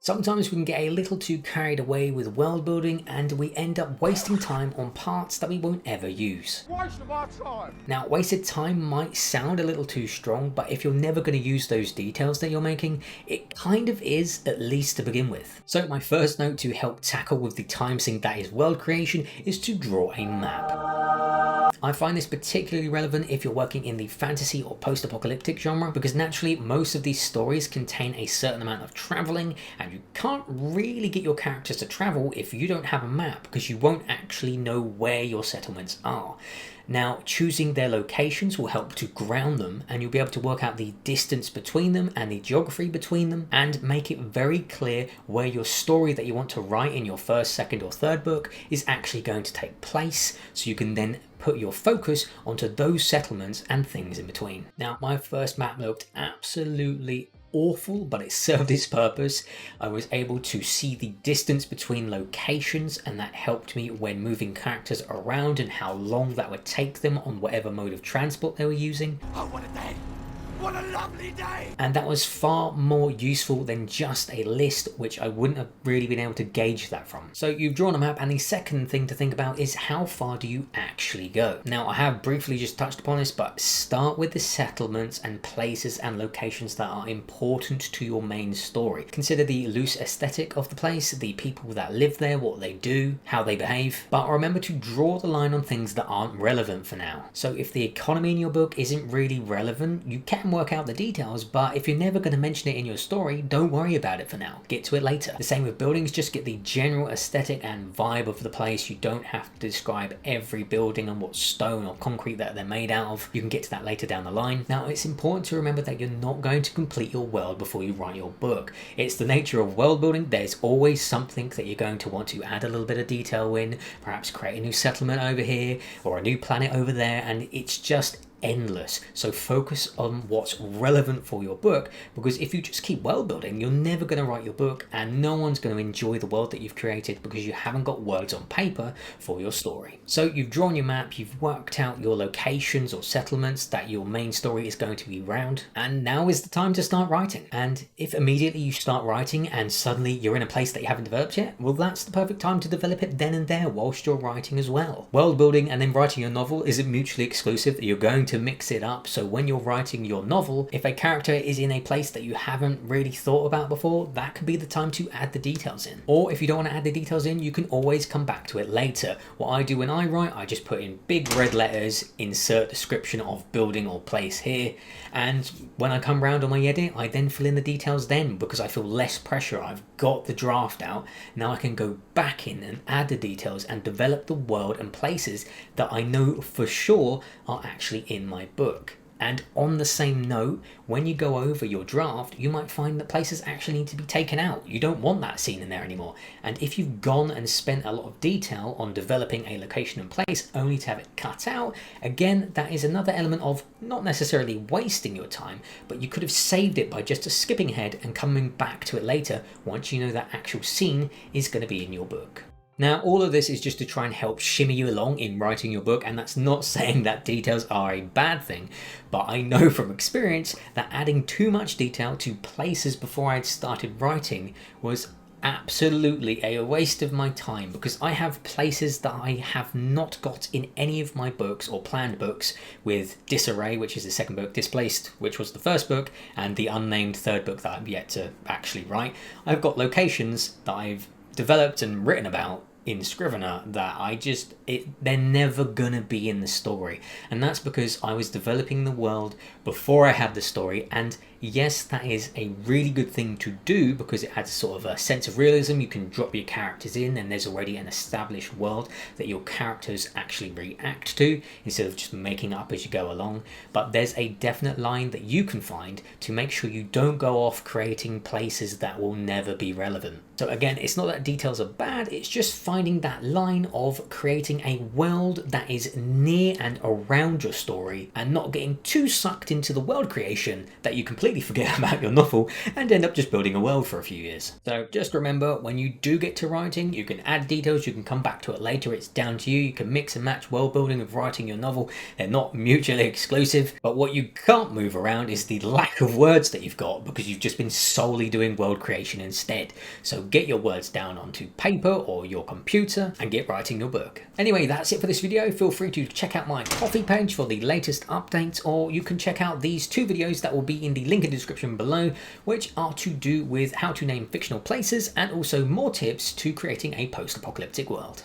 Sometimes we can get a little too carried away with world building and we end up wasting time on parts that we won't ever use. Waste of our time! Now, wasted time might sound a little too strong, but if you're never going to use those details that you're making, it kind of is, at least to begin with. So my first note to help tackle with the time sink that is world creation is to draw a map. I find this particularly relevant if you're working in the fantasy or post-apocalyptic genre, because naturally most of these stories contain a certain amount of traveling, and you can't really get your characters to travel if you don't have a map, because you won't actually know where your settlements are. Now, choosing their locations will help to ground them, and you'll be able to work out the distance between them and the geography between them, and make it very clear where your story that you want to write in your first, second or third book is actually going to take place, so you can then put your focus onto those settlements and things in between. Now, my first map looked absolutely awful, but it served its purpose. I was able to see the distance between locations, and that helped me when moving characters around and how long that would take them on whatever mode of transport they were using. Oh, what a day! What a lovely day! And that was far more useful than just a list, which I wouldn't have really been able to gauge that from. So you've drawn a map, and the second thing to think about is how far do you actually go? Now, I have briefly just touched upon this, but start with the settlements and places and locations that are important to your main story. Consider the loose aesthetic of the place, the people that live there, what they do, how they behave, but remember to draw the line on things that aren't relevant for now. So if the economy in your book isn't really relevant, you can work out the details, but if you're never going to mention it in your story, don't worry about it for now. Get to it later. The same with buildings, just get the general aesthetic and vibe of the place. You don't have to describe every building and what stone or concrete that they're made out of. You can get to that later down the line. Now, it's important to remember that you're not going to complete your world before you write your book. It's the nature of world building. There's always something that you're going to want to add a little bit of detail in, perhaps create a new settlement over here or a new planet over there, and it's just endless. So focus on what's relevant for your book, because if you just keep world building, you're never going to write your book, and no one's going to enjoy the world that you've created because you haven't got words on paper for your story. So you've drawn your map, you've worked out your locations or settlements that your main story is going to be around, and now is the time to start writing. And if immediately you start writing and suddenly you're in a place that you haven't developed yet, well, that's the perfect time to develop it then and there whilst you're writing as well. World building and then writing your novel isn't mutually exclusive. You're going to mix it up. So when you're writing your novel, if a character is in a place that you haven't really thought about before, that could be the time to add the details in. Or if you don't want to add the details in, you can always come back to it later. What I do when I write, I just put in big red letters, insert description of building or place here, and when I come round on my edit, I then fill in the details then, because I feel less pressure. I've got the draft out. Now I can go back in and add the details and develop the world and places that I know for sure are actually in my book. And on the same note, when you go over your draft, you might find that places actually need to be taken out. You don't want that scene in there anymore. And if you've gone and spent a lot of detail on developing a location and place only to have it cut out, again, that is another element of not necessarily wasting your time, but you could have saved it by just skipping ahead and coming back to it later once you know that actual scene is going to be in your book. Now, all of this is just to try and help shimmy you along in writing your book, and that's not saying that details are a bad thing, but I know from experience that adding too much detail to places before I'd started writing was absolutely a waste of my time, because I have places that I have not got in any of my books or planned books, with Disarray, which is the second book, Displaced, which was the first book, and the unnamed third book that I'm yet to actually write. I've got locations that I've developed and written about in Scrivener that they're never gonna be in the story, and that's because I was developing the world before I had the story. And yes, that is a really good thing to do because it adds sort of a sense of realism. You can drop your characters in and there's already an established world that your characters actually react to instead of just making up as you go along. But there's a definite line that you can find to make sure you don't go off creating places that will never be relevant. So again, it's not that details are bad, it's just finding that line of creating a world that is near and around your story and not getting too sucked into the world creation that you completely completely forget about your novel and end up just building a world for a few years. So just remember, when you do get to writing, you can add details, you can come back to it later, it's down to you. You can mix and match world building with writing your novel. They're not mutually exclusive, but what you can't move around is the lack of words that you've got because you've just been solely doing world creation instead. So get your words down onto paper or your computer and get writing your book. Anyway, that's it for this video. Feel free to check out my Ko-fi page for the latest updates, or you can check out these 2 videos that will be in the link in the description below, which are to do with how to name fictional places and also more tips to creating a post-apocalyptic world.